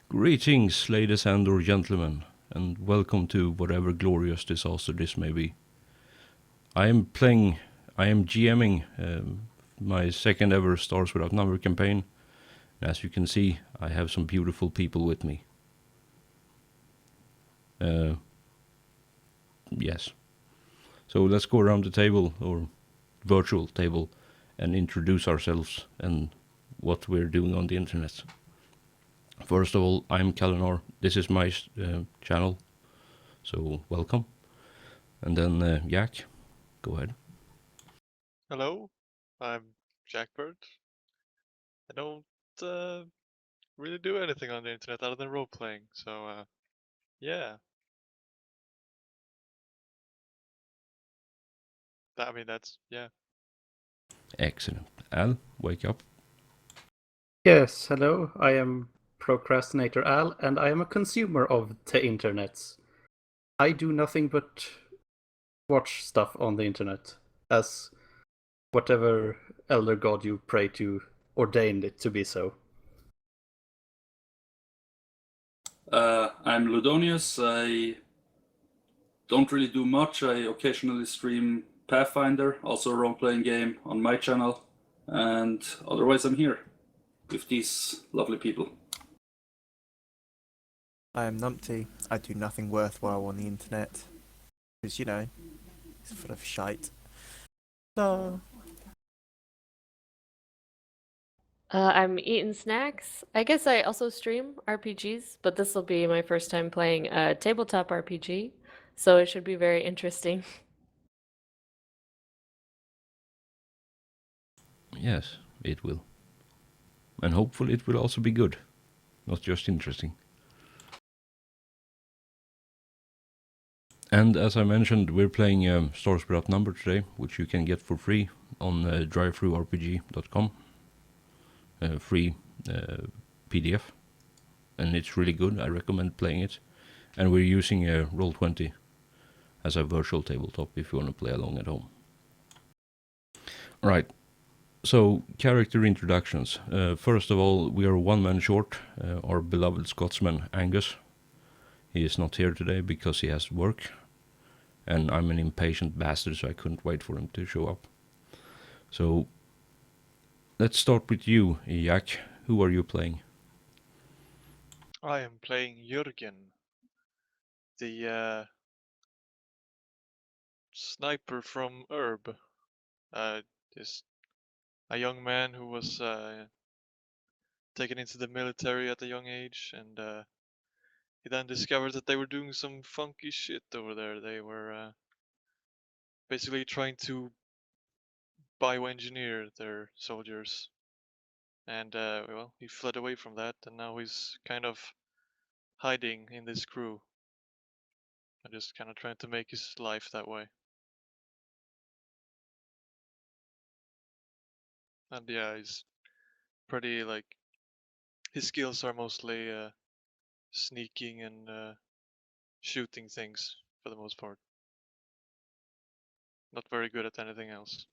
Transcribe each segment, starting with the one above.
Greetings, ladies and or gentlemen, and welcome to whatever glorious disaster this may be. I am GMing my second ever Stars Without Number campaign. And as you can see, I have some beautiful people with me. Yes. So let's go around the table, or virtual table, and introduce ourselves and what we're doing on the internet. First of all, I'm Kalinor. This is my channel, so welcome. And then Jack, go ahead. Hello, I'm Jackbird. I don't really do anything on the internet other than role playing, so yeah. That's yeah. Excellent. Al, wake up. Yes, hello. I am Procrastinator Al, and I am a consumer of the internet. I do nothing but watch stuff on the internet, as whatever elder god you pray to ordained it to be so. I'm Ludonius. I don't really do much. I occasionally stream Pathfinder, also a role-playing game on my channel, and otherwise I'm here with these lovely people. I am Numpty. I do nothing worthwhile on the internet. Because, it's full of shite. So... I'm eating snacks. I guess I also stream RPGs, but this will be my first time playing a tabletop RPG, so it should be very interesting. Yes, it will. And hopefully it will also be good, not just interesting. And as I mentioned, we're playing Stars Without Number today, which you can get for free on drivethrurpg.com. Free PDF, and it's really good. I recommend playing it. And we're using Roll20 as a virtual tabletop if you want to play along at home. Right. So, character introductions. First of all, we are one man short. Our beloved Scotsman, Angus. He is not here today because he has work. And I'm an impatient bastard, so I couldn't wait for him to show up. So, let's start with you, Jack. Who are you playing? I am playing Jürgen, the sniper from Herb. Is a young man who was taken into the military at a young age, and he then discovered that they were doing some funky shit over there. They were basically trying to bioengineer their soldiers. And well, he fled away from that, and now he's kind of hiding in this crew and just kind of trying to make his life that way. And yeah, he's pretty his skills are mostly sneaking and shooting things for the most part. Not very good at anything else.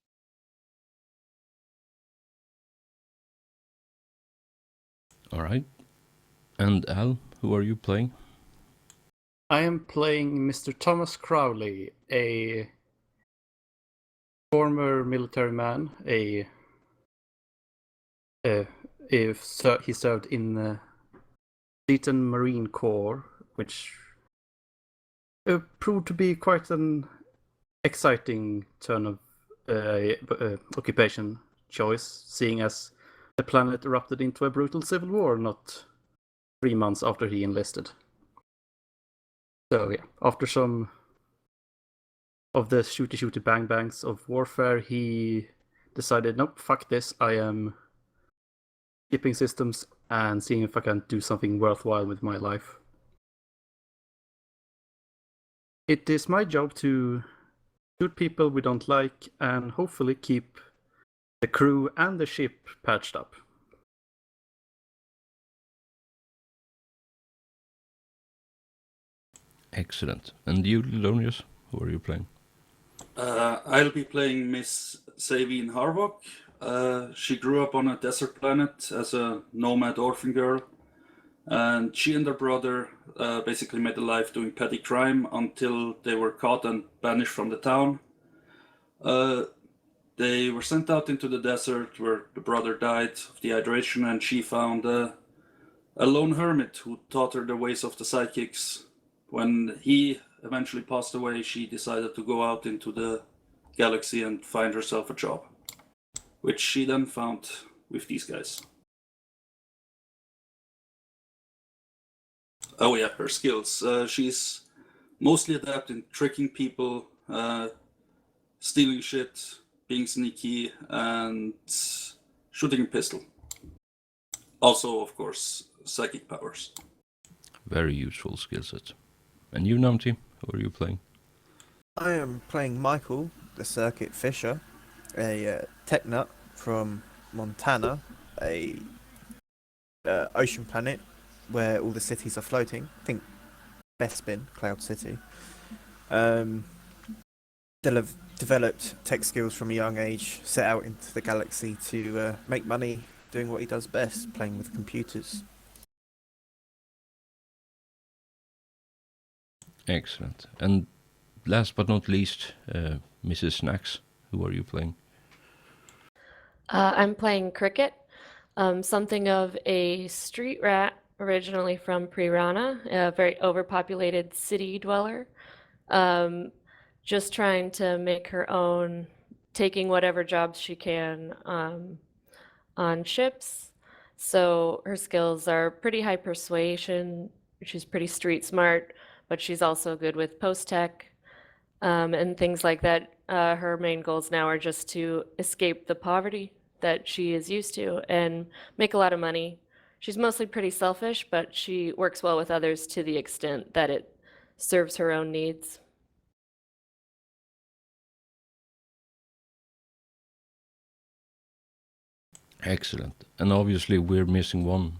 Alright. And Al, who are you playing? I am playing Mr. Thomas Crowley, a former military man. He served in the Seton Marine Corps, which proved to be quite an exciting turn of occupation choice, seeing as the planet erupted into a brutal civil war not 3 months after he enlisted. So yeah, after some of the shooty bang bangs of warfare, he decided, nope, fuck this, I am skipping systems and seeing if I can do something worthwhile with my life. It is my job to shoot people we don't like and hopefully keep the crew and the ship patched up. Excellent. And you, Lilonius, who are you playing? I'll be playing Miss Savine Harvok. She grew up on a desert planet as a nomad orphan girl, And she and her brother basically made a life doing petty crime until they were caught and banished from the town. They were sent out into the desert where the brother died of dehydration, and she found a lone hermit who taught her the ways of the psychics. When he eventually passed away, she decided to go out into the galaxy and find herself a job, which she then found with these guys. Oh yeah, her skills. She's mostly adept in tricking people, stealing shit, being sneaky, and shooting a pistol. Also, of course, psychic powers. Very useful skill set. And you, Namti, who are you playing? I am playing Michael, the Circuit Fisher, a tech nut from Montana, a ocean planet where all the cities are floating. I think Bespin, Cloud City. They'll have developed tech skills from a young age, set out into the galaxy to make money doing what he does best, playing with computers. Excellent. And last but not least, Mrs. Snacks, who are you playing? I'm playing Cricket, something of a street rat originally from Pirana, a very overpopulated city dweller, just trying to make her own, taking whatever jobs she can on ships. So her skills are pretty high persuasion. She's pretty street smart, but she's also good with post-tech and things like that. Her main goals now are just to escape the poverty that she is used to and make a lot of money. She's mostly pretty selfish, but she works well with others to the extent that it serves her own needs. Excellent. And obviously we're missing one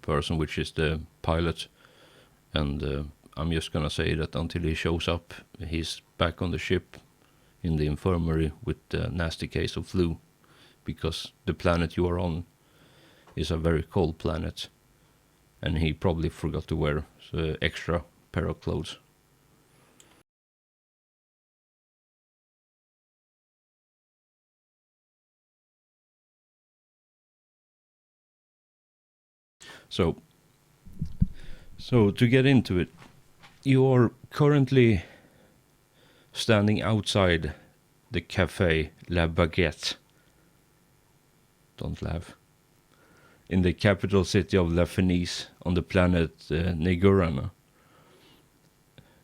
person, which is the pilot. And I'm just gonna say that until he shows up, he's back on the ship in the infirmary with a nasty case of flu, because the planet you are on is a very cold planet, and he probably forgot to wear extra pair of clothes. So to get into it, you are currently standing outside the Café La Baguette. Don't laugh. In the capital city of La Fenice on the planet Negurana.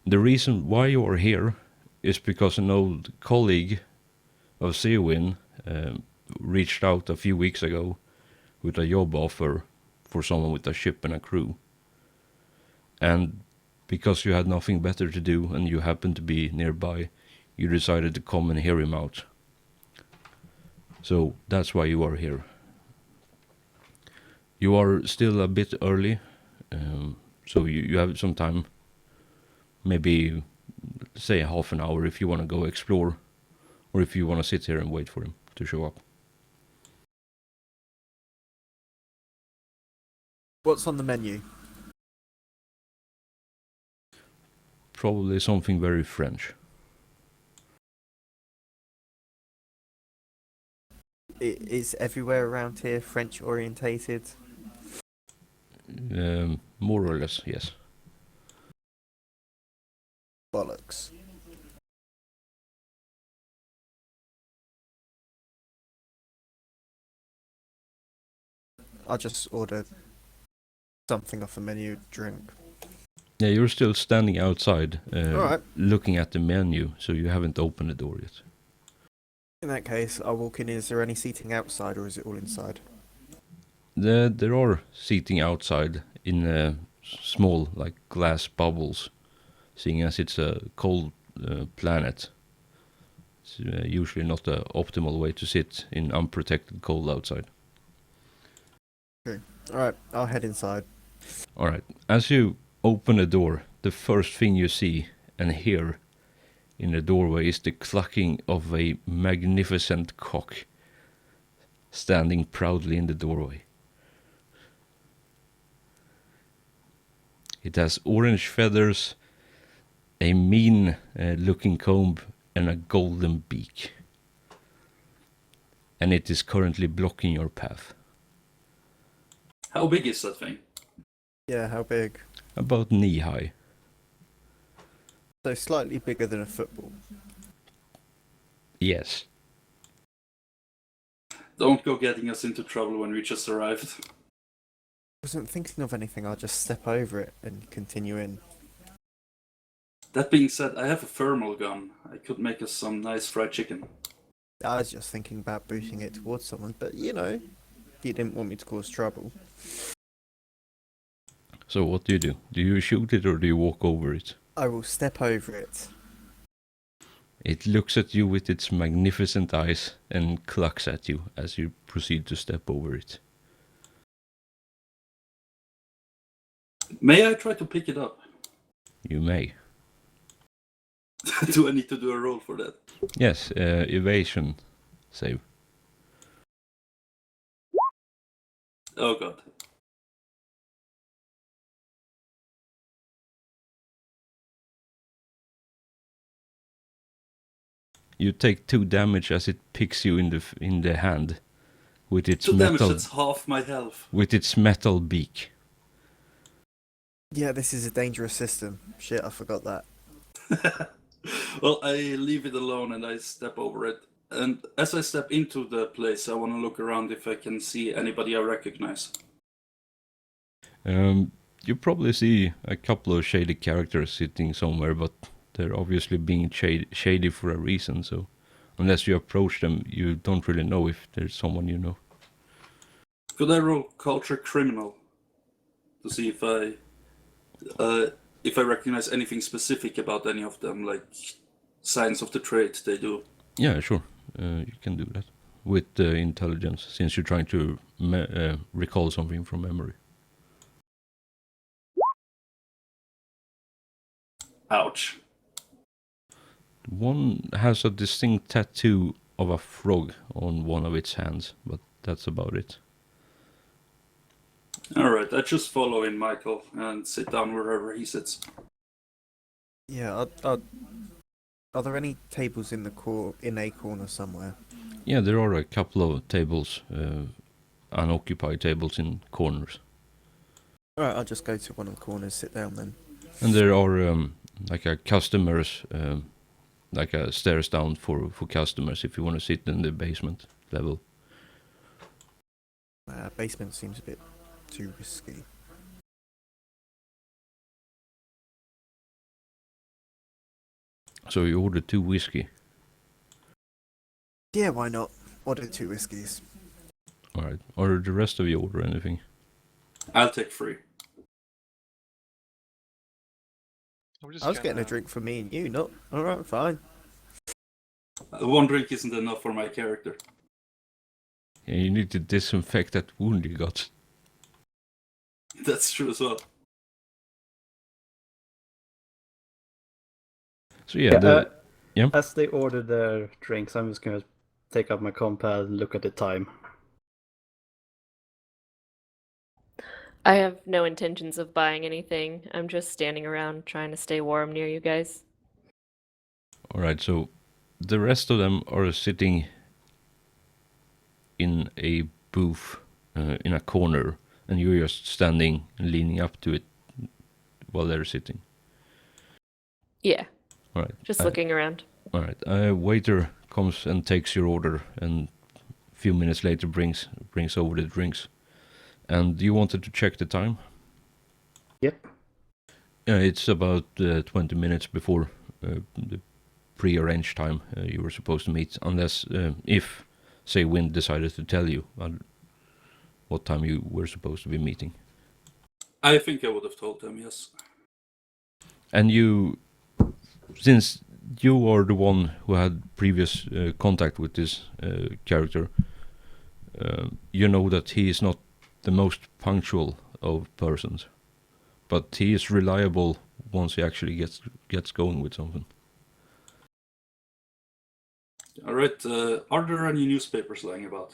The reason why you are here is because an old colleague of SWN reached out a few weeks ago with a job offer for someone with a ship and a crew. And because you had nothing better to do and you happened to be nearby, you decided to come and hear him out. So that's why you are here. You are still a bit early, so you have some time, maybe say half an hour if you want to go explore, or if you want to sit here and wait for him to show up. What's on the menu? Probably something very French. Is everywhere around here French orientated? More or less, yes. Bollocks. I'll just order something off the menu, drink. Yeah, you're still standing outside, Alright. looking at the menu, so you haven't opened the door yet. In that case, I'll walk in. Is there any seating outside or is it all inside? There are seating outside in small, like glass bubbles, seeing as it's a cold planet. It's usually not the optimal way to sit in unprotected cold outside. Alright, I'll head inside. Alright, as you open the door, the first thing you see and hear in the doorway is the clucking of a magnificent cock standing proudly in the doorway. It has orange feathers, a mean looking comb, and a golden beak. And it is currently blocking your path. How big is that thing? Yeah, how big? About knee high. So slightly bigger than a football. Yes. Don't go getting us into trouble when we just arrived. I wasn't thinking of anything, I'll just step over it and continue in. That being said, I have a thermal gun. I could make us some nice fried chicken. I was just thinking about booting it towards someone, but you know, you didn't want me to cause trouble. So what do? Do you shoot it or do you walk over it? I will step over it. It looks at you with its magnificent eyes and clucks at you as you proceed to step over it. May I try to pick it up? You may. Do I need to do a roll for that? Yes, evasion save. Oh god. You take 2 damage as it picks you in the hand with its 2 damage, metal that's half my health. with its metal beak. Yeah, this is a dangerous system. Shit, I forgot that. Well, I leave it alone and I step over it. And as I step into the place, I want to look around if I can see anybody I recognize. You probably see a couple of shady characters sitting somewhere, but they're obviously being shady for a reason, so unless you approach them, you don't really know if there's someone you know. Could I roll culture criminal to see if I recognize anything specific about any of them, like signs of the trade they do? Yeah, sure. You can do that with intelligence, since you're trying to recall something from memory. Ouch. One has a distinct tattoo of a frog on one of its hands, but that's about it. Alright, I just follow in Michael and sit down wherever he sits. Yeah, are there any tables in a corner somewhere? Yeah, there are a couple of tables, unoccupied tables in corners. Alright, I'll just go to one of the corners, sit down then. And there are like a customers, like a stairs down for customers if you want to sit in the basement level. Basement seems a bit too risky. So you ordered 2 whiskey. Yeah, why not? Order 2 whiskies. Alright. Or the rest of you order anything? I'll take 3. I was getting a drink for me and you, not... Alright, fine. 1 drink isn't enough for my character. Yeah, you need to disinfect that wound you got. That's true as well. So yeah, As they order their drinks, I'm just gonna take out my compad and look at the time. I have no intentions of buying anything. I'm just standing around trying to stay warm near you guys. Alright, so the rest of them are sitting in a booth in a corner, and you're just standing and leaning up to it while they're sitting. Yeah, Alright. just looking around. Alright, a waiter comes and takes your order, and a few minutes later brings over the drinks. And you wanted to check the time? Yep. It's about 20 minutes before the pre-arranged time you were supposed to meet, unless if, say, Wind decided to tell you what time you were supposed to be meeting. I think I would have told them, yes. And you, since you are the one who had previous contact with this character, you know that he is not the most punctual of persons, but he is reliable once he actually gets going with something. Alright, are there any newspapers lying about?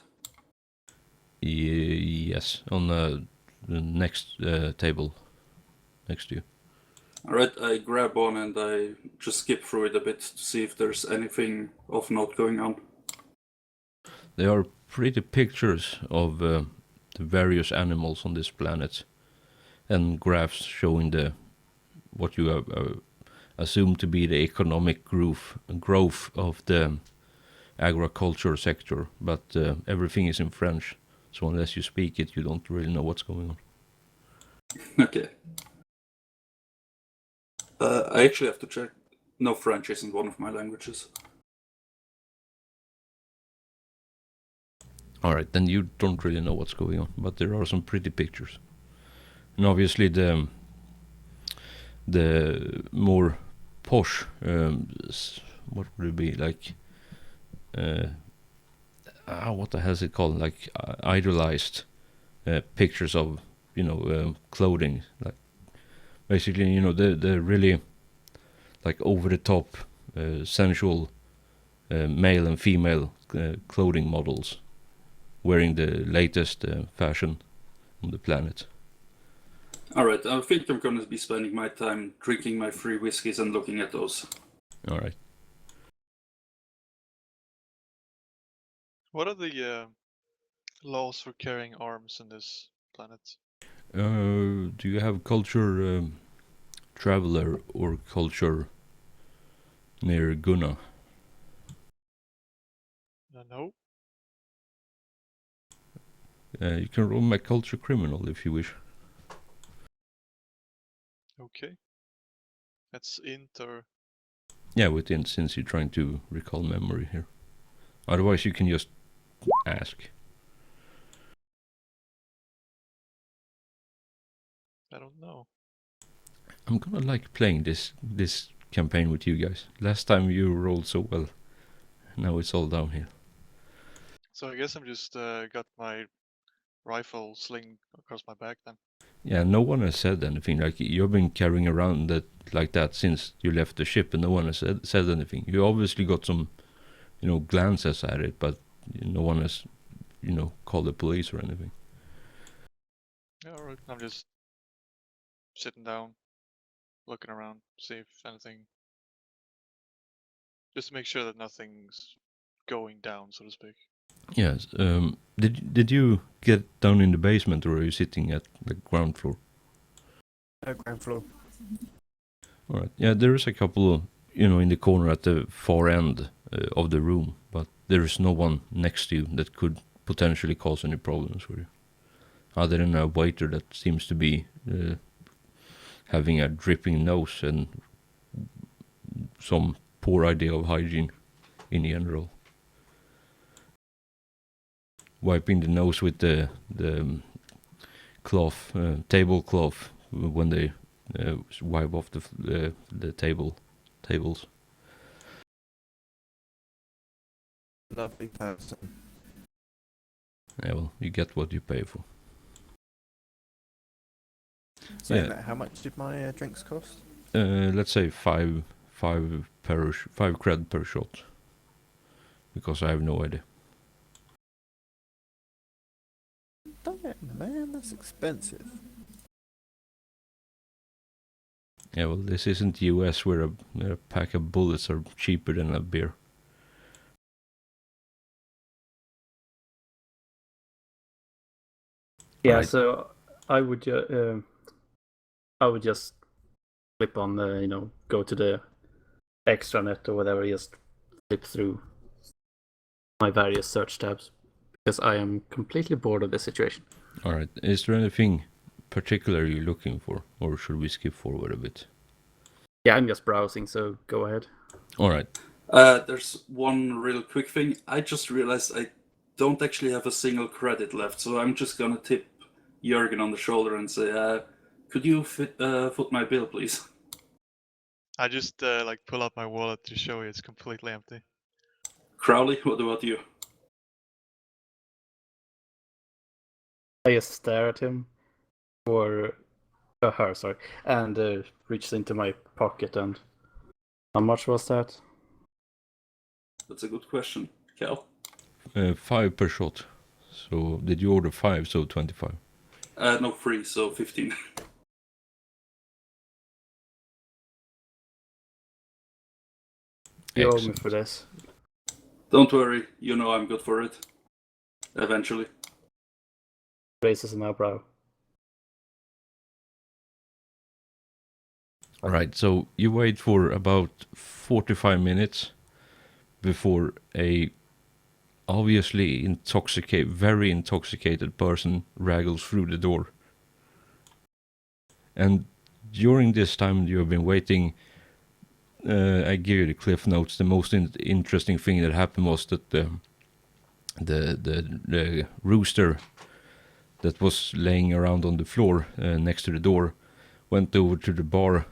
Yes, on the next table. next to you. Alright, I grab one and I just skip through it a bit to see if there's anything of note going on. There are pretty pictures of the various animals on this planet, and graphs showing what you assume to be the economic growth of the agriculture sector, but everything is in French, so unless you speak it, you don't really know what's going on. Okay. I actually have to check. No, French isn't one of my languages. Alright, then you don't really know what's going on, but there are some pretty pictures. And obviously the more posh, what would it be, like, what the hell is it called, like idolized pictures of, clothing, like basically, the really like over the top sensual male and female clothing models wearing the latest fashion on the planet. Alright, I think I'm gonna be spending my time drinking my free whiskeys and looking at those. Alright. What are the laws for carrying arms in this planet? Do you have culture traveler or culture near Gunna? No. You can roll my culture criminal if you wish. Okay. That's int or... Yeah, within, since you're trying to recall memory here. Otherwise you can just ask. I don't know. I'm gonna like playing this campaign with you guys. Last time you rolled so well. Now it's all downhill. So I guess I'm just got my rifle sling across my back then. Yeah, no one has said anything. Like, you've been carrying around that like that since you left the ship, and no one has said anything. You obviously got some, glances at it, but no one has, called the police or anything. Yeah, alright. I'm just sitting down, looking around, see if anything... Just to make sure that nothing's going down, so to speak. Yes. Did you get down in the basement, or are you sitting at the ground floor? Ground floor. All right. Yeah, there is a couple, in the corner at the far end of the room, but there is no one next to you that could potentially cause any problems for you, other than a waiter that seems to be having a dripping nose and some poor idea of hygiene in general. Wiping the nose with the cloth, tablecloth, when they wipe off the tables. Lovely person. Yeah, well, you get what you pay for. So, Yeah. how much did my drinks cost? Let's say five cred per shot, because I have no idea. Damn, man, that's expensive. Yeah, well, this isn't the US where a pack of bullets are cheaper than a beer. Yeah, Right. so I would just flip on the go to the extranet or whatever, just flip through my various search tabs because I am completely bored of the situation. All right. Is there anything particular you're looking for, or should we skip forward a bit? Yeah, I'm just browsing, so go ahead. All right. There's one real quick thing. I just realized I don't actually have a single credit left, so I'm just gonna tip Jürgen on the shoulder and say, could you foot my bill, please? I just pull out my wallet to show you it's completely empty. Crowley, what about you? I just stare at him, or her, sorry, and reaches into my pocket. And how much was that? That's a good question. Cal? 5 per shot. So did you order 5? So 25. No, 3, so 15. You owe me Excellent. for this. Don't worry, you know I'm good for it. Eventually. Raises an eyebrow. Right, so you wait for about 45 minutes before a obviously very intoxicated person wraggles through the door. And during this time you have been waiting, I give you the cliff notes. The most interesting thing that happened was that the rooster that was laying around on the floor next to the door went over to the bar,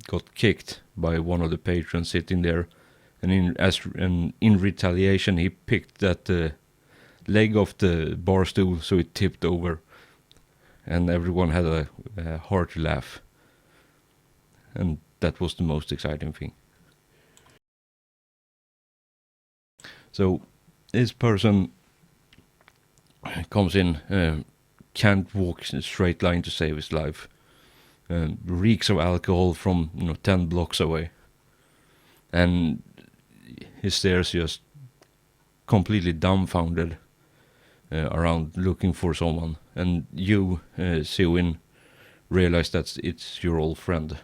got kicked by one of the patrons sitting there, and in retaliation he picked that leg off the bar stool, so it tipped over, and everyone had a hearty laugh, and that was the most exciting thing. So this person comes in, can't walk in a straight line to save his life, reeks of alcohol from 10 blocks away, and he stares just completely dumbfounded around looking for someone, and you, SWN, realize that it's your old friend.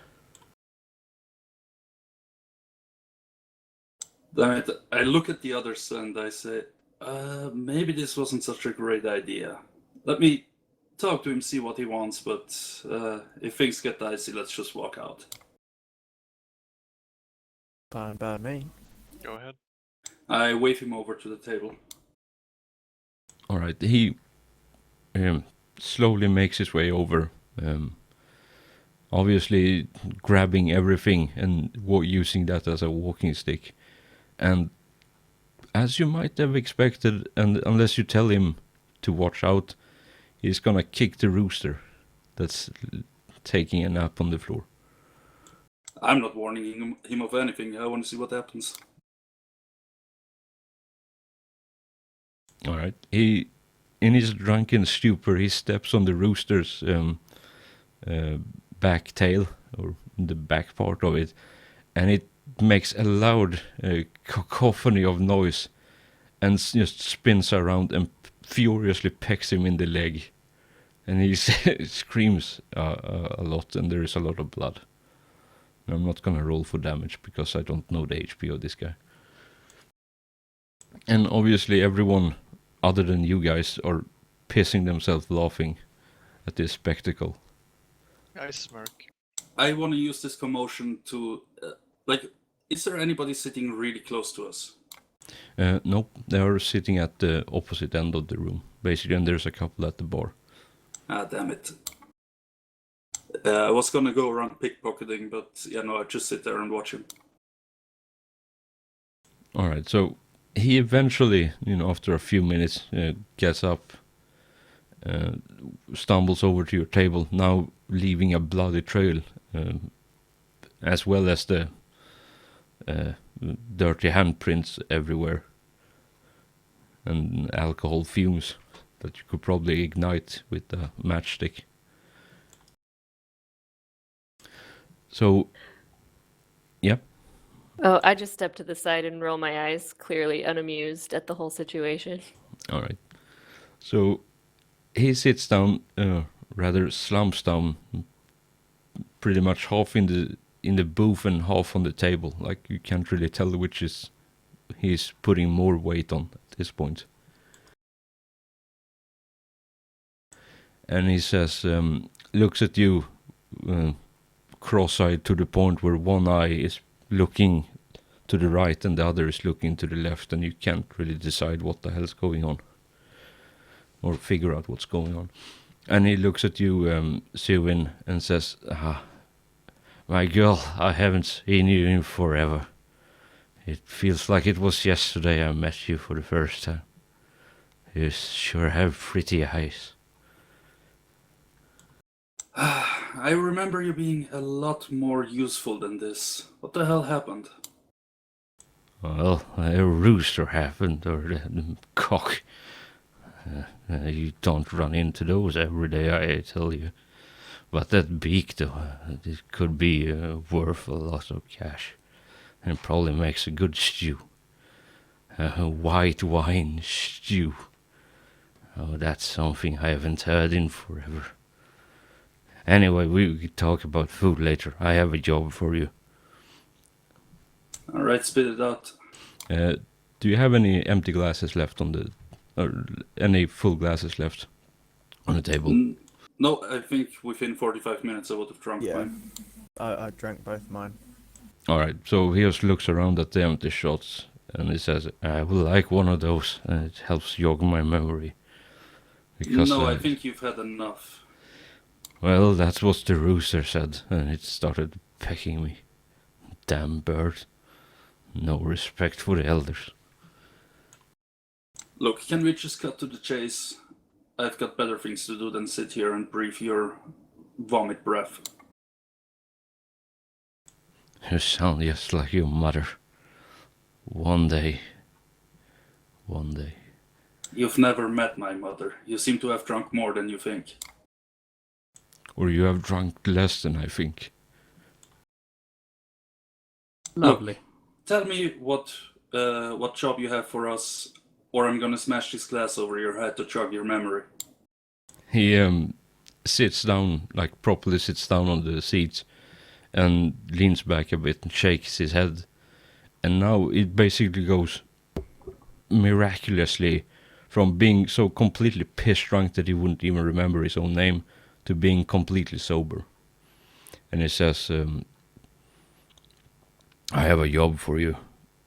Damn it, I look at the others and I say, maybe this wasn't such a great idea. Let me talk to him, see what he wants, but if things get dicey, let's just walk out. Fine by me. Go ahead. I wave him over to the table. Alright, he slowly makes his way over, obviously grabbing everything and using that as a walking stick. And as you might have expected, and unless you tell him to watch out, he's gonna kick the rooster that's taking a nap on the floor. I'm not warning him of anything. I want to see what happens. Alright, he, in his drunken stupor, he steps on the rooster's back tail, or the back part of it, and it makes a loud cacophony of noise, and just spins around and furiously pecks him in the leg, and he screams a lot, and there is a lot of blood. And I'm not gonna roll for damage because I don't know the HP of this guy. And obviously everyone other than you guys are pissing themselves laughing at this spectacle. I smirk. I want to use this commotion to, is there anybody sitting really close to us? Nope, they are sitting at the opposite end of the room, basically, and there's a couple at the bar. Ah, damn it. I was gonna go around pickpocketing, but I just sit there and watch him. Alright, so he eventually, after a few minutes, gets up, stumbles over to your table, now leaving a bloody trail, as well as the dirty handprints everywhere, and alcohol fumes that you could probably ignite with a matchstick. So, yeah. Oh, I just step to the side and roll my eyes, clearly unamused at the whole situation. All right. So he sits down, rather slumps down, pretty much half in the booth and half on the table. Like you can't really tell which is he's putting more weight on at this point. And he says, looks at you, cross-eyed to the point where one eye is looking to the right and the other is looking to the left, and you can't really decide what the hell's going on or figure out what's going on. And he looks at you, SWN, and says, my girl, I haven't seen you in forever. It feels like it was yesterday I met you for the first time. You sure have pretty eyes. I remember you being a lot more useful than this. What the hell happened? Well, a rooster happened, or the cock. You don't run into those every day, I tell you. But that beak, though, it could be worth a lot of cash. and probably makes a good stew. A white wine stew. Oh, that's something I haven't heard in forever. Anyway, we could talk about food later. I have a job for you. Alright, spit it out. Do you have any empty glasses left on the... or any full glasses left on the table? No, I think within 45 minutes I would have drunk Yeah. mine. I drank both mine. Alright, so he just looks around at the empty shots and he says, I would like one of those, and it helps jog my memory. Because, No, I think you've had enough. well, that's what the rooster said, and it started pecking me. Damn bird. No respect for the elders. Look, can we just cut to the chase? I've got better things to do than sit here and breathe your vomit breath. You sound just like your mother. One day. You've never met my mother. You seem to have drunk more than you think. Or you have drunk less than I think. Lovely. Tell me what job you have for us, or I'm gonna smash this glass over your head to jog your memory. He sits down, like properly sits down on the seat and leans back a bit and shakes his head. And now it basically goes miraculously from being so completely pissed drunk that he wouldn't even remember his own name to being completely sober. And he says, I have a job for you.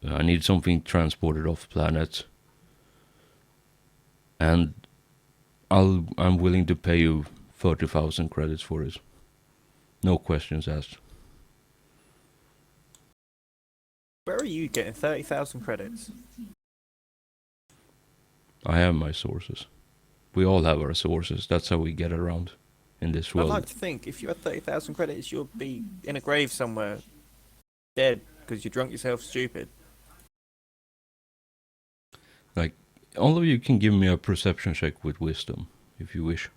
I need something transported off planet. And I'm willing to pay you 30,000 credits for it. No questions asked. Where are you getting 30,000 credits? I have my sources. We all have our sources. That's how we get around in this I'd world. like to think if you had 30,000 credits, you'll be in a grave somewhere, dead, because you drunk yourself stupid. Like, all of you can give me a perception check with wisdom, if you wish.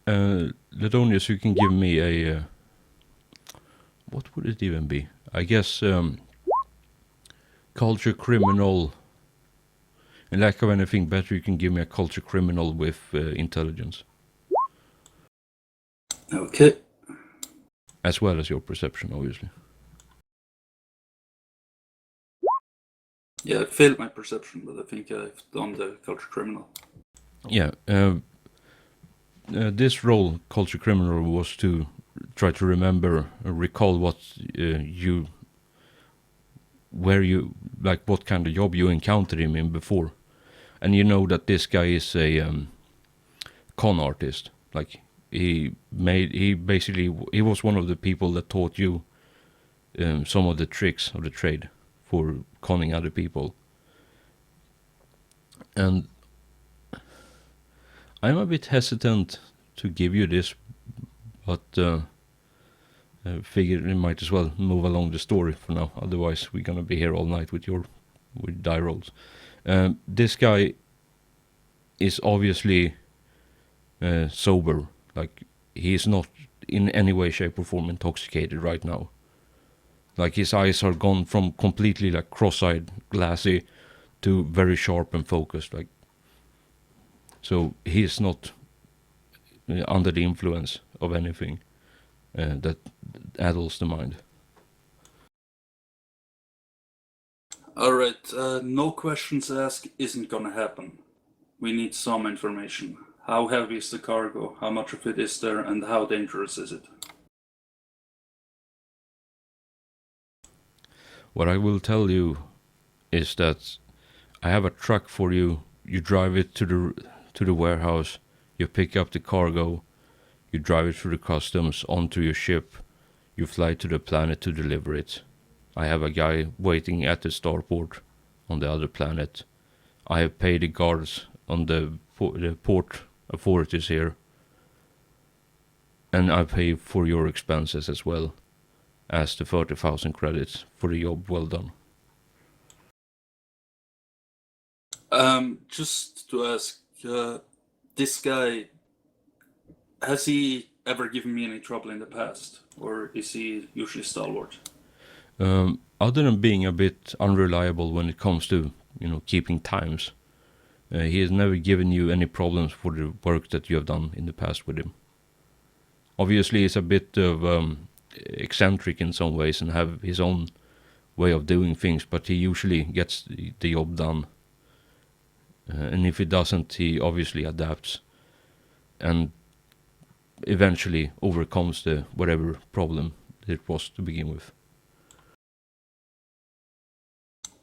Ledonius, you can give me a... what would it even be? I guess culture criminal. In lack of anything better, you can give me a culture criminal with intelligence. Okay. As well as your perception, obviously. Yeah, I failed my perception, but I think I've done the culture criminal. Yeah. This role, culture criminal, was to try to remember, recall what what kind of job you encountered him in before. And you know that this guy is a con artist. Like, he was one of the people that taught you some of the tricks of the trade for conning other people. And I'm a bit hesitant to give you this, but figured we might as well move along the story for now. Otherwise, we're gonna be here all night with die rolls. This guy is obviously sober. Like, he is not in any way, shape, or form intoxicated right now. Like, his eyes are gone from completely like cross-eyed, glassy, to very sharp and focused. Like, so he is not under the influence of anything that addles the mind. Alright, no questions asked isn't gonna happen. We need some information. How heavy is the cargo? How much of it is there? And how dangerous is it? What I will tell you is that I have a truck for you. You drive it to the warehouse. You pick up the cargo. You drive it through the customs onto your ship. You fly to the planet to deliver it. I have a guy waiting at the starport on the other planet. I have paid the guards on the port authorities here. And I pay for your expenses as well as the 30,000 credits for the job well done. Just to ask, this guy, has he ever given me any trouble in the past, or is he usually stalwart? Other than being a bit unreliable when it comes to, keeping times, he has never given you any problems for the work that you have done in the past with him. Obviously, he's a bit of eccentric in some ways and have his own way of doing things, but he usually gets the job done. And if he doesn't, he obviously adapts and eventually overcomes the whatever problem it was to begin with.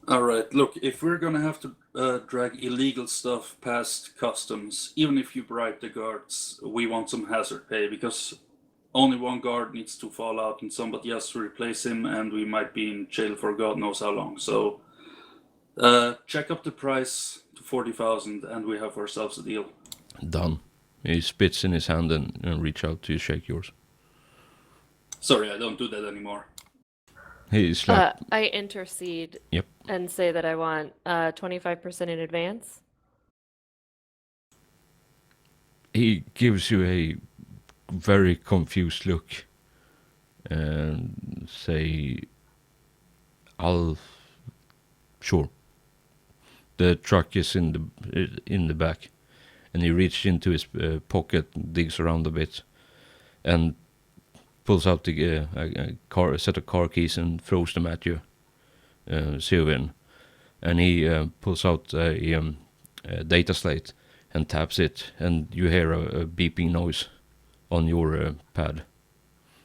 Alright, look, if we're gonna have to drag illegal stuff past customs, even if you bribe the guards, we want some hazard pay, because only one guard needs to fall out and somebody else to replace him, and we might be in jail for God knows how long. So check up the price to 40,000 and we have ourselves a deal. Done. He spits in his hand and reach out to shake yours. Sorry, I don't do that anymore. He's like, I intercede Yep. and say that I want 25% in advance. he gives you a very confused look and say, sure. The truck is in the back, and he reaches into his pocket, digs around a bit, and pulls out a set of car keys and throws them at you, SWN. And he pulls out a data slate and taps it, and you hear a beeping noise on your pad,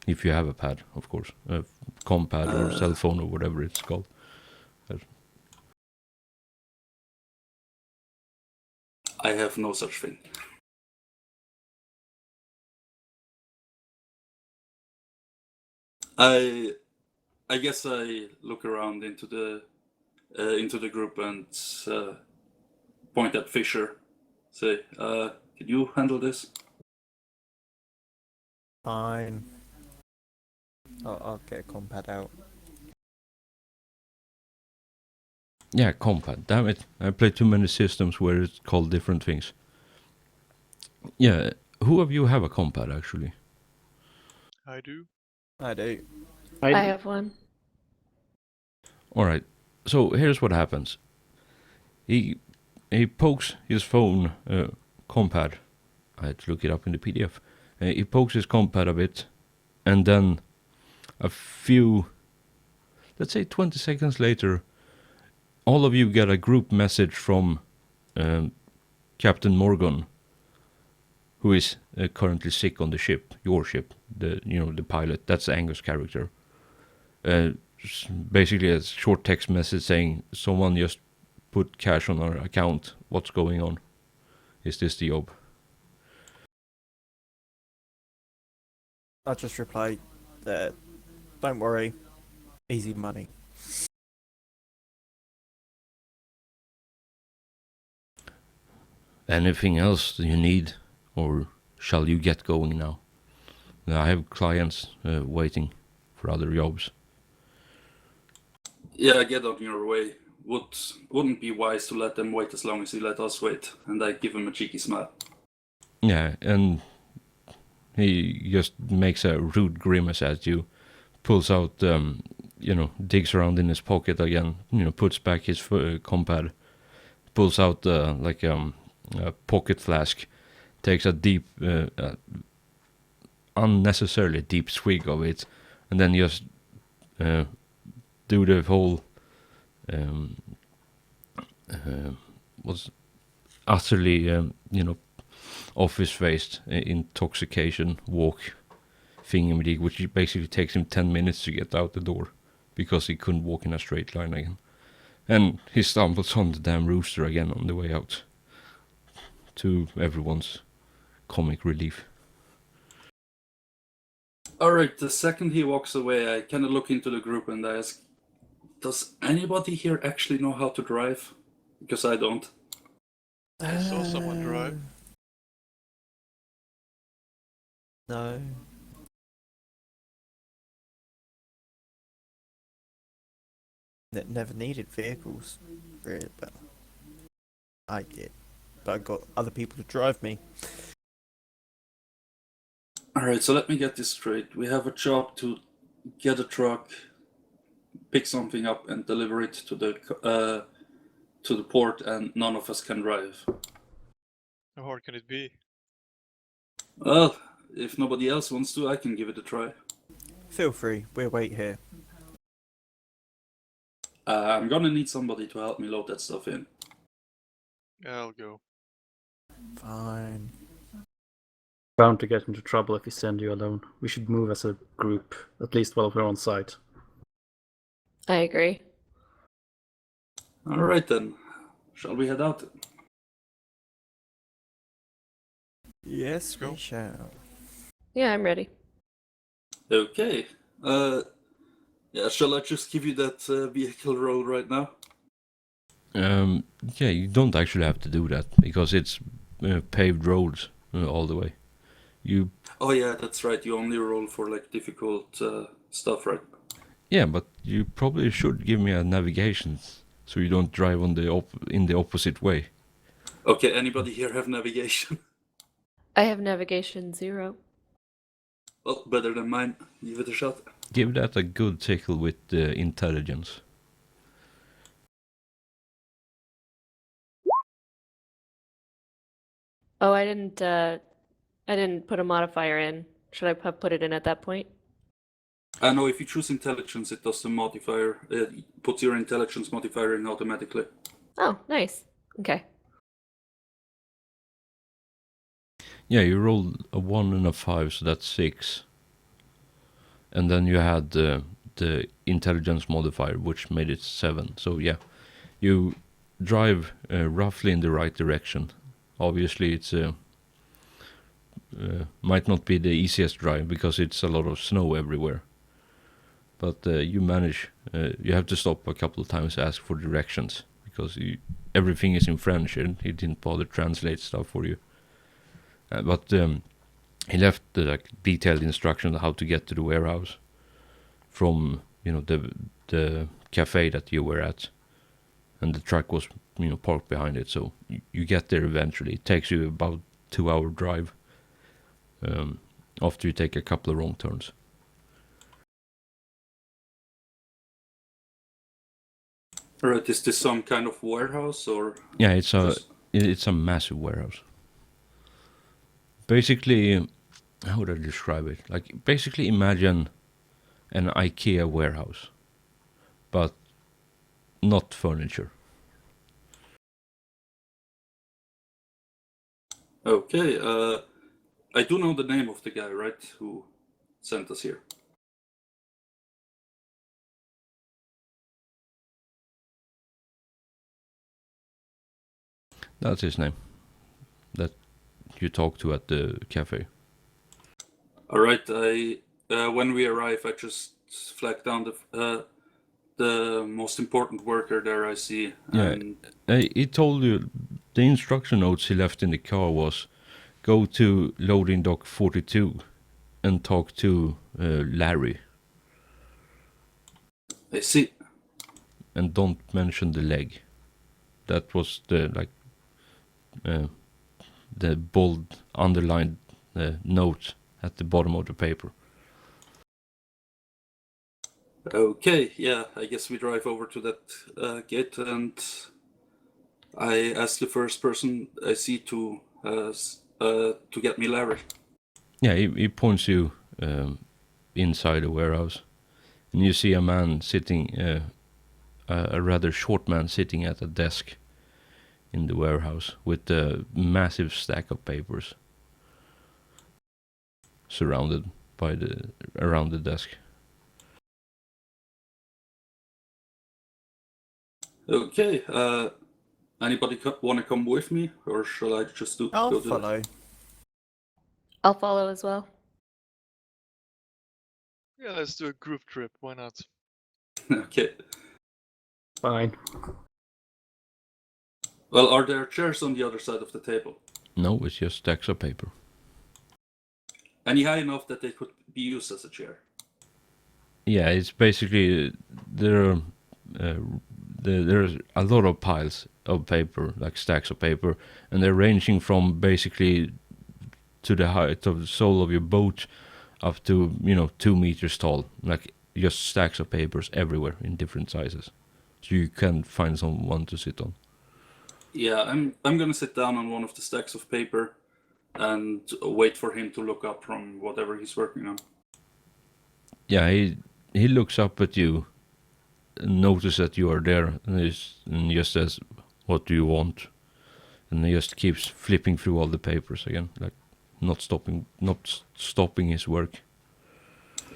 if you have a pad, of course, a com pad or cell phone or whatever it's called. I have no such thing. I guess I look around into the group and point at Fisher. Say, can you handle this? Fine. I'll get a compad out. Yeah, compad. Damn it! I play too many systems where it's called different things. Yeah, who of you have a compad actually? I do. I do. I have one. All right. So here's what happens. He pokes his phone compad. I had to look it up in the PDF. He pokes his compad a bit, and then a few, let's say 20 seconds later, all of you get a group message from Captain Morgan, who is currently sick on the ship, your ship, the pilot. That's Angus' character. Basically a short text message saying, someone just put cash on our account. What's going on? Is this the job? I'll just reply, don't worry, easy money. Anything else you need, or shall you get going now? I have clients waiting for other jobs. Yeah, get on your way. Wouldn't be wise to let them wait as long as you let us wait. And I give him a cheeky smile. Yeah, and he just makes a rude grimace at you, pulls out, digs around in his pocket again, puts back his compad, pulls out a pocket flask, takes a deep, unnecessarily deep swig of it, and then just do the whole was utterly office-based intoxication walk thingy, which basically takes him 10 minutes to get out the door because he couldn't walk in a straight line again. And he stumbles on the damn rooster again on the way out, to everyone's comic relief. Alright, the second he walks away, I kind of look into the group and I ask, does anybody here actually know how to drive? Because I don't. I saw someone drive. No. Never needed vehicles, really, but I did. But I got other people to drive me. Alright, so let me get this straight. We have a job to get a truck, pick something up, and deliver it to the port, and none of us can drive. How hard can it be? Well, if nobody else wants to, I can give it a try. Feel free, we'll wait here. I'm gonna need somebody to help me load that stuff in. I'll go. Fine. Bound to get into trouble if we send you alone. We should move as a group, at least while we're on site. I agree. Alright then, shall we head out? Yes, Go. we shall. Yeah, I'm ready. Okay. Yeah, shall I just give you that vehicle roll right now? Yeah, you don't actually have to do that because it's paved roads all the way. You Oh yeah, that's right. You only roll for like difficult stuff, right? Yeah, but you probably should give me a navigation so you don't drive on in the opposite way. Okay, anybody here have navigation? I have navigation 0. Well, better than mine. Give it a shot. Give that a good tickle with intelligence. Oh, I didn't put a modifier in. Should I have put it in at that point? I know if you choose intelligence, it does the modifier. It puts your intelligence modifier in automatically. Oh, nice. Okay. Yeah, you rolled a 1 and a 5, so that's 6. And then you had the intelligence modifier, which made it 7. So yeah, you drive roughly in the right direction. Obviously, it's might not be the easiest drive because it's a lot of snow everywhere. But you manage. You have to stop a couple of times to ask for directions because everything is in French and he didn't bother translate stuff for you. But he left the detailed instruction on how to get to the warehouse from the cafe that you were at, and the truck was parked behind it. So you get there eventually. It takes you about 2-hour drive after you take a couple of wrong turns. Alright, is this some kind of warehouse or? Yeah, it's just- a massive warehouse. Basically, how would I describe it? Like, basically imagine an IKEA warehouse, but not furniture. Okay, I do know the name of the guy, right, who sent us here. That's his name. That you talked to at the cafe. Alright, when we arrive, I just flag down the most important worker there I see. Yeah. And He told you the instruction notes he left in the car was go to loading dock 42 and talk to Larry, I see. and don't mention the leg. That was the bold underlined note at the bottom of the paper. Okay, yeah, I guess we drive over to that gate, and I ask the first person I see to get me Larry. Yeah, he points you inside the warehouse, and you see a man sitting, a rather short man sitting at a desk in the warehouse with a massive stack of papers surrounded by around the desk. Okay, anybody want to come with me, or shall I just I'll go do follow. I'll follow as well. Yeah, let's do a group trip. Why not? that? Okay. Fine. Well, are there chairs on the other side of the table? No, it's just stacks of paper. Any high enough that they could be used as a chair? Yeah, it's basically there's a lot of piles of paper, like stacks of paper, and they're ranging from basically to the height of the sole of your boat, up to 2 meters tall, like just stacks of papers everywhere in different sizes, so you can find someone to sit on. Yeah, I'm gonna sit down on one of the stacks of paper and wait for him to look up from whatever he's working on. Yeah, he looks up at you, notices that you are there, and just says, "What do you want?" And he just keeps flipping through all the papers again, like not stopping his work.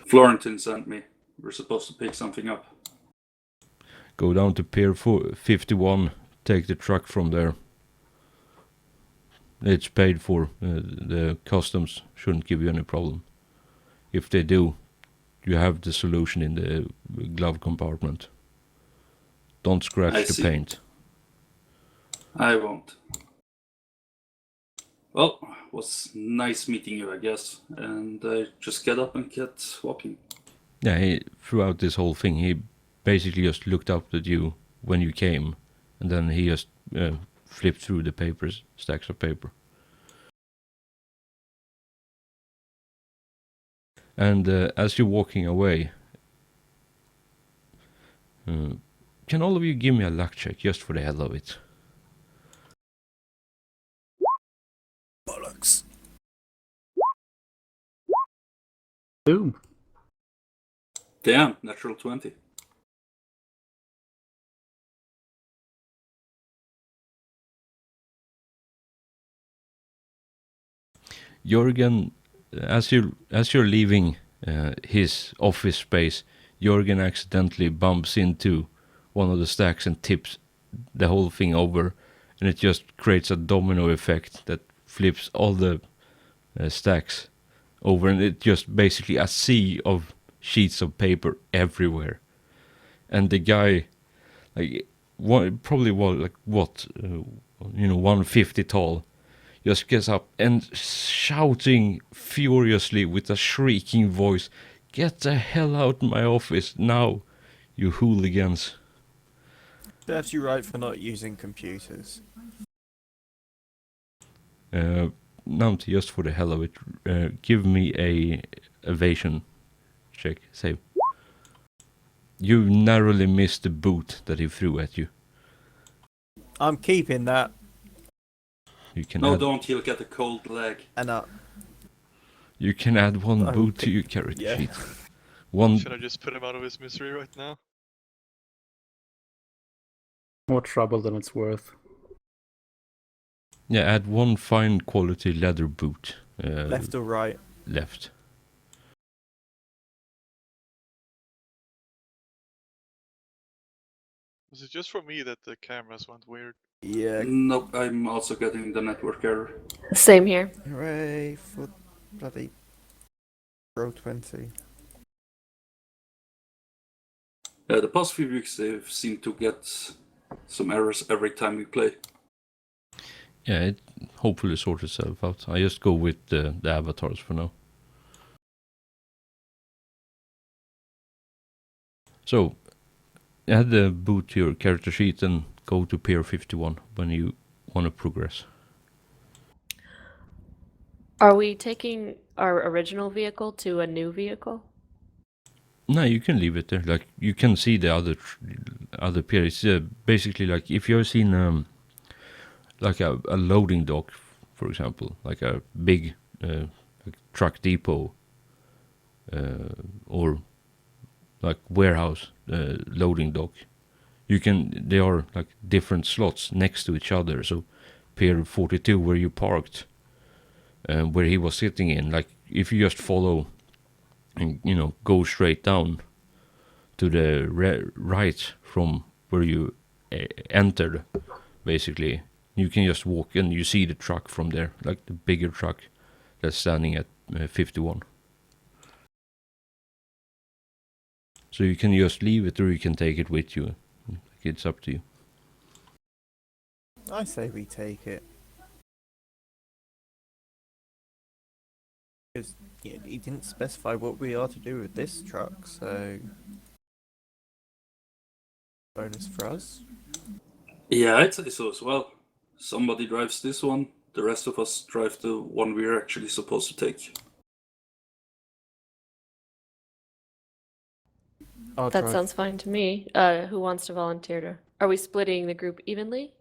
Florentin sent me. We're supposed to pick something up. Go down to Pier 51, take the truck from there. It's paid for. The customs shouldn't give you any problem. If they do, you have the solution in the glove compartment. Don't I scratch the see. paint. I won't. Well, was nice meeting you, I guess. And I just get up and get walking. Yeah, throughout this whole thing, he basically just looked up at you when you came, and then he just flipped through the papers, stacks of paper. And as you're walking away, can all of you give me a luck check just for the hell of it? Bollocks. Boom. Damn, natural 20. Jörgen, as you're leaving his office space, Jörgen accidentally bumps into one of the stacks and tips the whole thing over, and it just creates a domino effect that flips all the stacks over, and it just basically a sea of sheets of paper everywhere. And the guy, like, probably was like 150 tall, just gets up and shouting furiously with a shrieking voice, "Get the hell out of my office now, you hooligans!" Serves you right for not using computers. Namti, just for the hell of it, give me a evasion check. Save. You narrowly missed the boot that he threw at you. I'm keeping that. You can No, add, don't. He'll get a cold leg. And you can add one I boot would to your character yeah. sheet. One. Should I just put him out of his misery right now? More trouble than it's worth. Yeah, add one fine quality leather boot. Left or right? Left. Was it just for me that the cameras went weird? Yeah. Nope, I'm also getting the network error. Same here. Hooray for bloody Pro 20. The past few weeks they've seemed to get some errors every time we play. Yeah, it hopefully sorts itself out. I just go with the avatars for now. So, add the boot to your character sheet and go to Pier 51 when you want to progress. Are we taking our original vehicle to a new vehicle? No, you can leave it there. Like, you can see the other pier. It's basically like if you've seen like a loading dock, for example, like a big like truck depot or like warehouse loading dock. They are like different slots next to each other. So Pier 42 where you parked, where he was sitting in, like if you just follow and go straight down to the right from where you entered, basically you can just walk and you see the truck from there, like the bigger truck that's standing at 51. So you can just leave it or you can take it with you. It's up to you. I say we take it. Because he didn't specify what we are to do with this truck, so bonus for us. Yeah, I'd say so as well. Somebody drives this one, the rest of us drive the one we're actually supposed to take. I'll That drive. sounds fine to me. Who wants to volunteer to? Are we splitting the group evenly?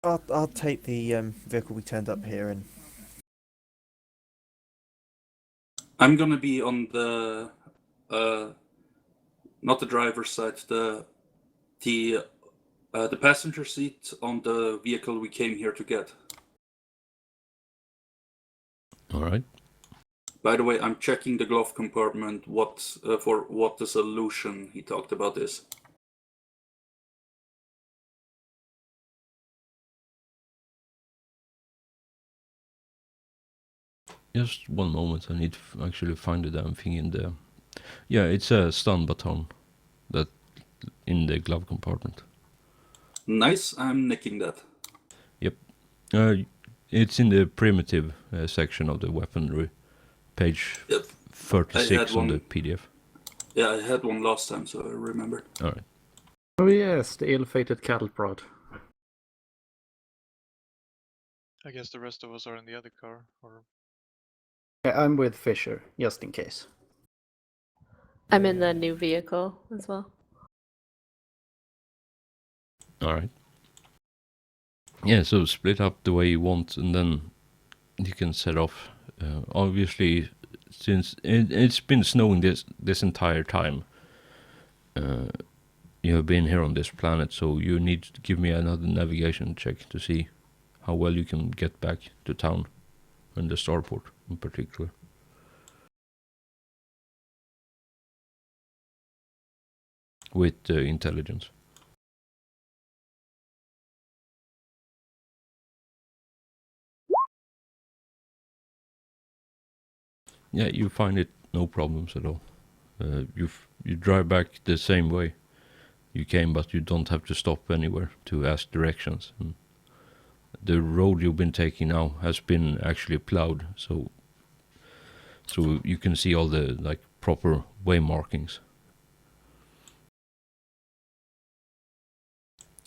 I'll take the vehicle we turned up here in. I'm gonna be on the not the driver's side, the passenger seat on the vehicle we came here to get. All right. By the way, I'm checking the glove compartment. For what the solution he talked about is. Just one moment. I need to actually find the damn thing in the. Yeah, it's a stun baton that in the glove compartment. Nice, I'm nicking that. It's in the primitive section of the weaponry, page Yep. 36 on the one. PDF. Yeah, I had one last time, so I remember. All right. Oh yes, the ill-fated cattle prod. I guess the rest of us are in the other car, or Yeah, I'm with Fisher, just in case. I'm in the new vehicle as well. All right. Yeah, so split up the way you want, and then you can set off. Obviously, since it's been snowing this entire time, you have been here on this planet, so you need to give me another navigation check to see how well you can get back to town, and the starport in particular. With intelligence. Yeah, you find it no problems at all. You drive back the same way you came, but you don't have to stop anywhere to ask directions. And the road you've been taking now has been actually plowed, so you can see all the proper way markings.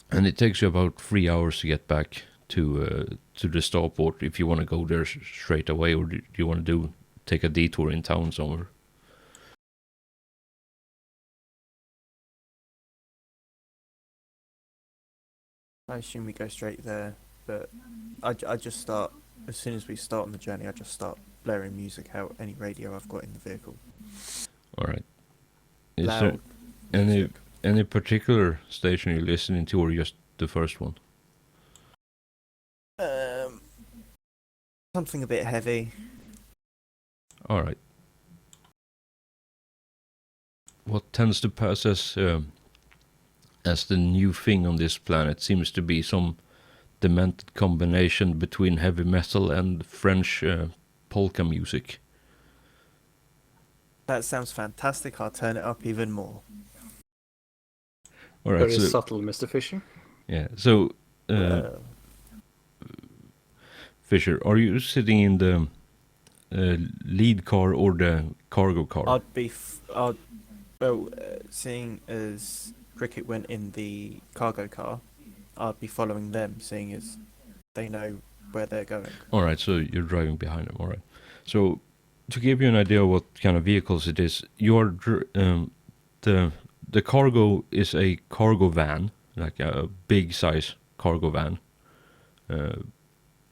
And it takes you about 3 hours to get back to the starport if you want to go there straight away, or do you want to take a detour in town somewhere? I assume we go straight there, but I just start, as soon as we start on the journey, I just start blaring music out any radio I've got in the vehicle. All right. Is Loud there music. any particular station you're listening to, or just the first one? Something a bit heavy. All right. What tends to pass as the new thing on this planet seems to be some demented combination between heavy metal and French polka music. That sounds fantastic. I'll turn it up even more. All right. Very So, subtle, Mr. Fisher. yeah. So, Well, Fisher, are you sitting in the lead car or the cargo car? seeing as Cricket went in the cargo car, I'd be following them, seeing as they know where they're going. All right, so you're driving behind them. All right. So, to give you an idea of what kind of vehicles it is, the cargo is a cargo van, like a big size cargo van,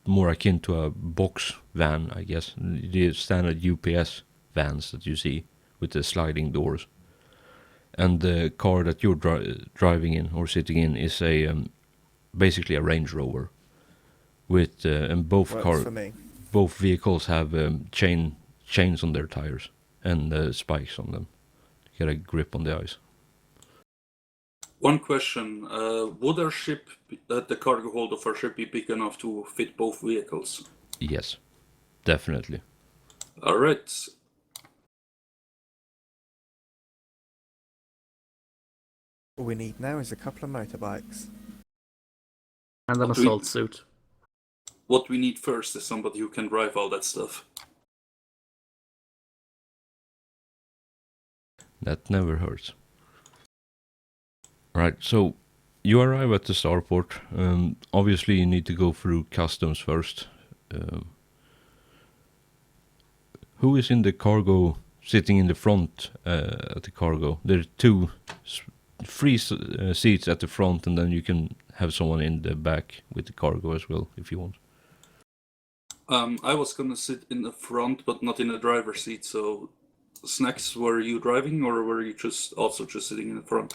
more akin to a box van, I guess. The standard UPS vans that you see with the sliding doors. And the car that you're driving in or sitting in is basically a Range Rover. With and Works for me. both vehicles have chains on their tires and spikes on them to get a grip on the ice. One question: would our ship, the cargo hold of our ship, be big enough to fit both vehicles? Yes, definitely. All right. All we need now is a couple of motorbikes. And an What do we- assault suit. What we need first is somebody who can drive all that stuff. That never hurts. Right, so You arrive at the starport. Obviously, you need to go through customs first. Who is in the cargo, sitting in the front at the cargo? There are three seats at the front, and then you can have someone in the back with the cargo as well, if you want. I was gonna sit in the front, but not in the driver's seat. So, Snacks, were you driving, or were you just sitting in the front?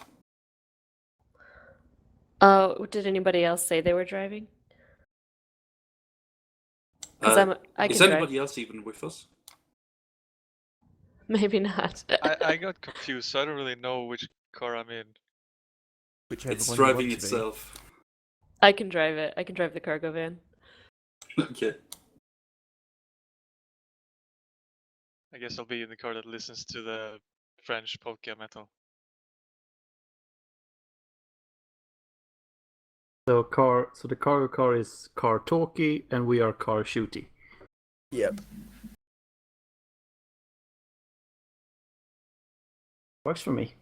Did anybody else say they were driving? Because I Is can drive. anybody else even with us? Maybe not. I got confused, so I don't really know which car I'm in. Whichever It's one you want driving to be. itself. I can drive it. I can drive the cargo van. Okay. I guess I'll be in the car that listens to the French polka metal. So the cargo car is car talkie, and we are car shooty. Yep. Works for me.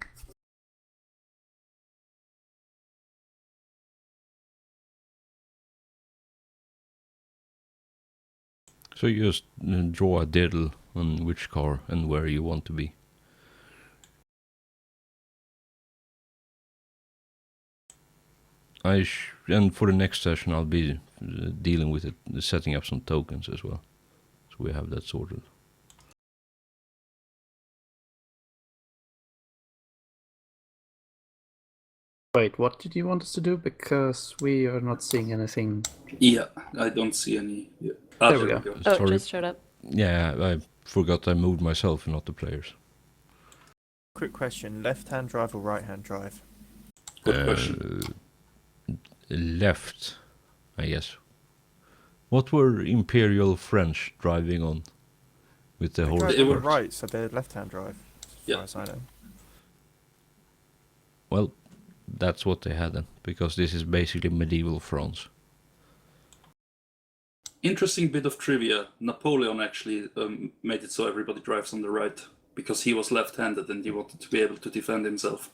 So you just draw a diddle on which car and where you want to be. And for the next session, I'll be dealing with it, setting up some tokens as well. So we have that sorted. Wait, what did you want us to do? Because we are not seeing anything. Yeah, I don't see any. Yeah. There we go. Oh, Sorry. it just showed up. Yeah, I forgot I moved myself and not the players. Quick question: left-hand drive or right-hand drive? Good question. Left, I guess. What were Imperial French driving on with the They horse? drive They on the were- right, so they're left-hand drive. As Yeah. far as I know. Well, that's what they had then, because this is basically medieval France. Interesting bit of trivia. Napoleon actually made it so everybody drives on the right because he was left-handed and he wanted to be able to defend himself.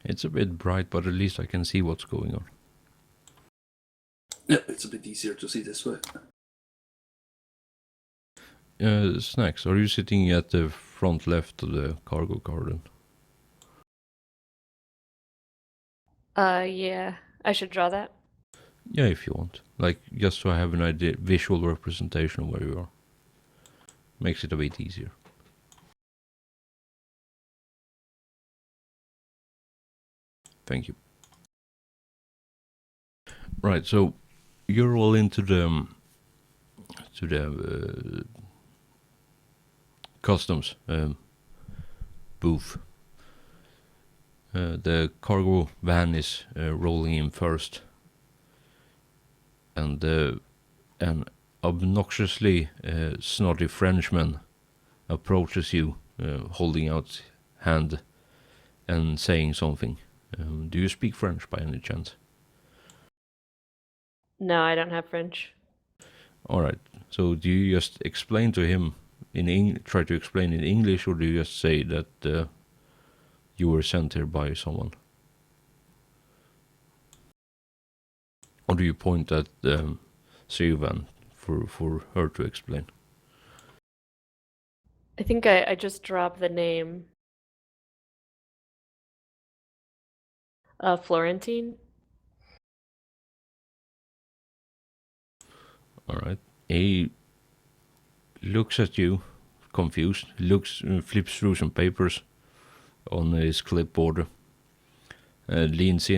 It's a bit bright, but at least I can see what's going on. Yeah, it's a bit easier to see this way. Snacks, are you sitting at the front left of the cargo car then? Yeah. I should draw that. Yeah, if you want. Like, just so I have an idea, visual representation of where you are. Makes it a bit easier. Thank you. Right, so you're all into the customs booth. The cargo van is rolling in first, and an obnoxiously snotty Frenchman approaches you, holding out hand and saying something. Do you speak French by any chance? No, I don't have French. All right. So do you just explain to him try to explain in English, or do you just say that you were sent here by someone? Or do you point at SWN for her to explain? I think I just dropped the name. Florentine. All right. He looks at you, confused. Flips through some papers on his clipboard. Leans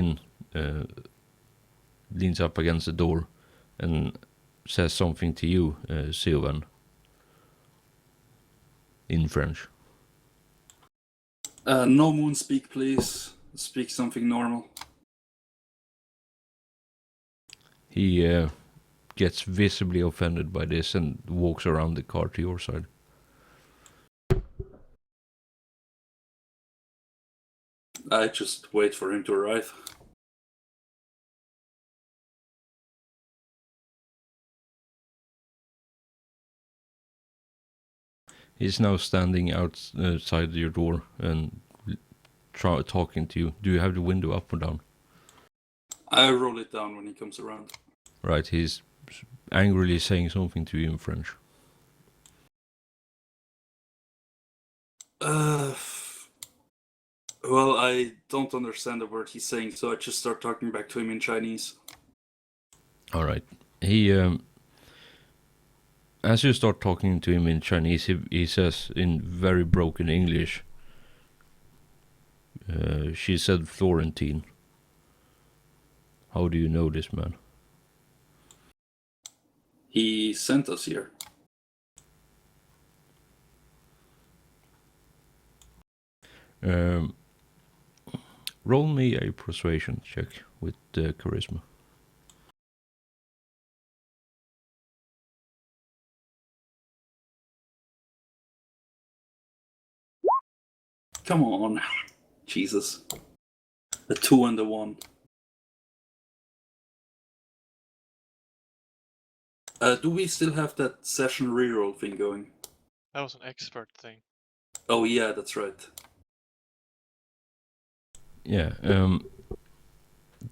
up against the door, and says something to you, Sylvan, in French. No moon speak, please. Speak something normal. He gets visibly offended by this and walks around the car to your side. I just wait for him to arrive. He's now standing outside your door and talking to you. Do you have the window up or down? I roll it down when he comes around. Right, he's angrily saying something to you in French. Well, I don't understand a word he's saying, so I just start talking back to him in Chinese. All right. He, as you start talking to him in Chinese, he says in very broken English, she said Florentine. How do you know this man? He sent us here. Roll me a persuasion check with charisma. Come on. Jesus. A 2 and a 1. Do we still have that session reroll thing going? That was an expert thing. Oh yeah, that's right. Yeah.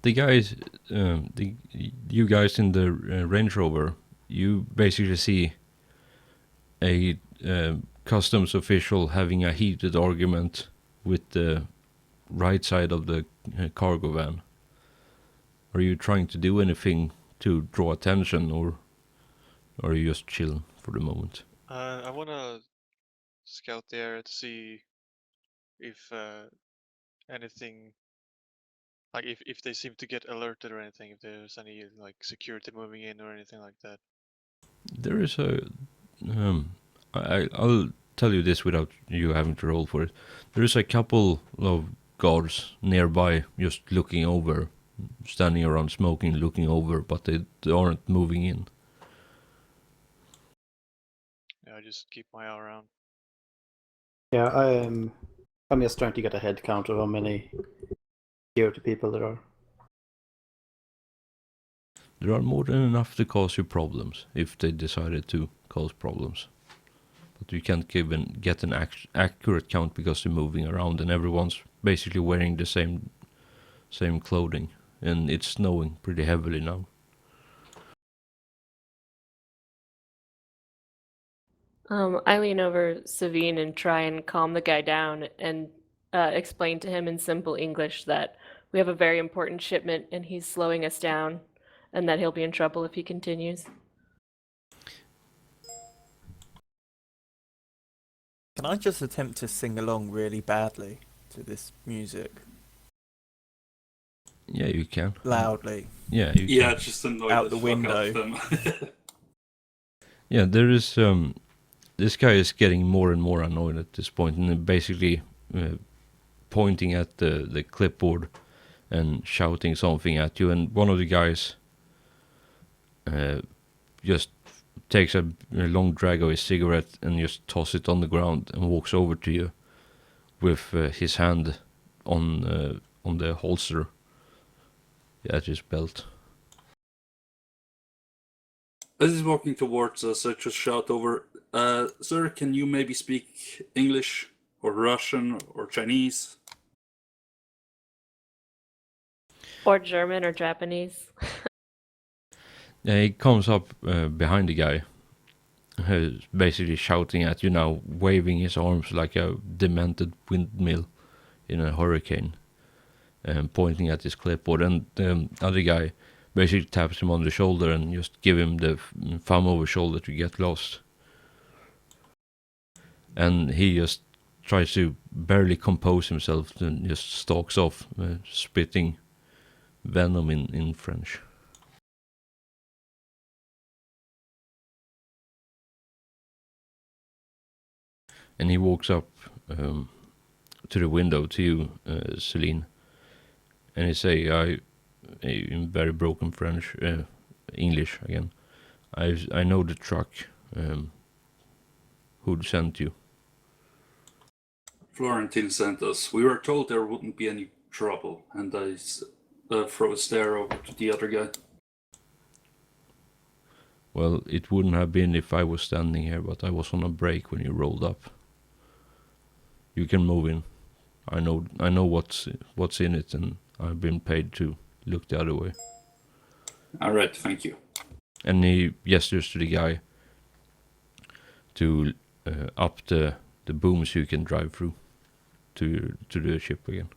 The guys, you guys in the Range Rover, you basically see a customs official having a heated argument with the right side of the cargo van. Are you trying to do anything to draw attention, or are you just chilling for the moment? I want to scout the area to see if anything, like if they seem to get alerted or anything, if there's any like security moving in or anything like that. There is a... I'll tell you this without you having to roll for it. There is a couple of guards nearby just looking over, standing around smoking, looking over, but they aren't moving in. Yeah, I just keep my eye around. Yeah, I'm just trying to get a head count of how many security people there are. There are more than enough to cause you problems if they decided to cause problems. But you can't get an accurate count because they're moving around and everyone's basically wearing the same clothing, and it's snowing pretty heavily now. I lean over Savine and try and calm the guy down and explain to him in simple English that we have a very important shipment and he's slowing us down and that he'll be in trouble if he continues. Can I just attempt to sing along really badly to this music? Yeah, you can. Loudly. Yeah, you Yeah, can. just annoy Out the the fuck window. out of them. Yeah, there is... this guy is getting more and more annoyed at this point, and basically pointing at the clipboard and shouting something at you. And one of the guys just takes a long drag of his cigarette and just tosses it on the ground and walks over to you with his hand on the holster at his belt. As he's walking towards us, I just shout over, sir, can you maybe speak English or Russian or Chinese? Or German or Japanese. Yeah, he comes up behind the guy, basically shouting at you now, waving his arms like a demented windmill in a hurricane, and pointing at his clipboard. And the other guy basically taps him on the shoulder and just give him the thumb over shoulder to get lost. And he just tries to barely compose himself and just stalks off, spitting venom in French. And he walks up to the window to you, Celine, and he say, in very broken French, English again, I know the truck. Who sent you? Florentine sent us. We were told there wouldn't be any trouble, and I throw a stare over to the other guy. Well, it wouldn't have been if I was standing here, but I was on a break when you rolled up. You can move in. I know what's in it, and I've been paid to look the other way. All right, thank you. And he gestures to the guy to up the boom so you can drive through to the ship again.